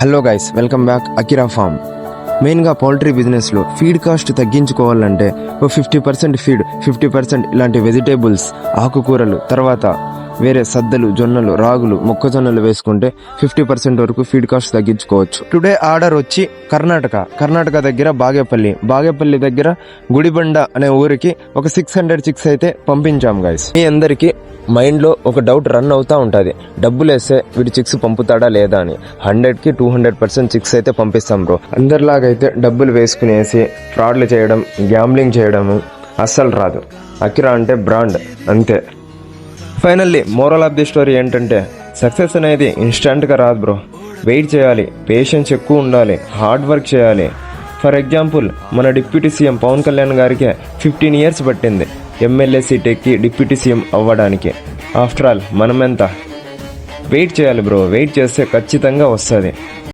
Hello guys, welcome back Akira farm. మెయిన్గా poultry బిజినెస్లో feed cost తగ్గించుకోవాలంటే ఓ 50% ఫీడ్, 50% ఇలాంటి వెజిటేబుల్స్, ఆకుకూరలు, తర్వాత వేరే సద్దలు, జొన్నలు, రాగులు, మొక్కజొన్నలు వేసుకుంటే 50% వరకు ఫీడ్ కాస్ట్ తగ్గించుకోవచ్చు. టుడే ఆర్డర్ వచ్చి కర్ణాటక దగ్గర బాగేపల్లి దగ్గర గుడిబండ అనే ఊరికి ఒక 600 చిక్స్ అయితే పంపించాం గైస్. మీ అందరికీ మైండ్లో ఒక డౌట్ రన్ అవుతా ఉంటుంది, డబ్బులు వేస్తే వీడి చిక్స్ పంపుతాడా లేదా అని. 100కి 200% చిక్స్ అయితే పంపిస్తాం బ్రో. అందరిలాగైతే డబ్బులు వేసుకునేసి ఫ్రాడ్లు చేయడం, గ్యాంబ్లింగ్ చేయడము అస్సలు రాదు. అకిరా అంటే బ్రాండ్ అంతే. Finally moral of the story ఏంటంటే, సక్సెస్ అనేది ఇన్స్టంట్గా రాదు బ్రో. వెయిట్ చేయాలి, పేషెన్స్ ఎక్కువ ఉండాలి, హార్డ్ వర్క్ చేయాలి. ఫర్ ఎగ్జాంపుల్, మన డిప్యూటీ సీఎం పవన్ కళ్యాణ్ గారికి 15 years పట్టింది ఎమ్మెల్యే సీట్ ఎక్కి డిప్యూటీ సీఎం అవ్వడానికి. ఆఫ్టర్ ఆల్ మనమెంత వెయిట్ చేయాలి బ్రో. వెయిట్ చేస్తే ఖచ్చితంగా వస్తుంది.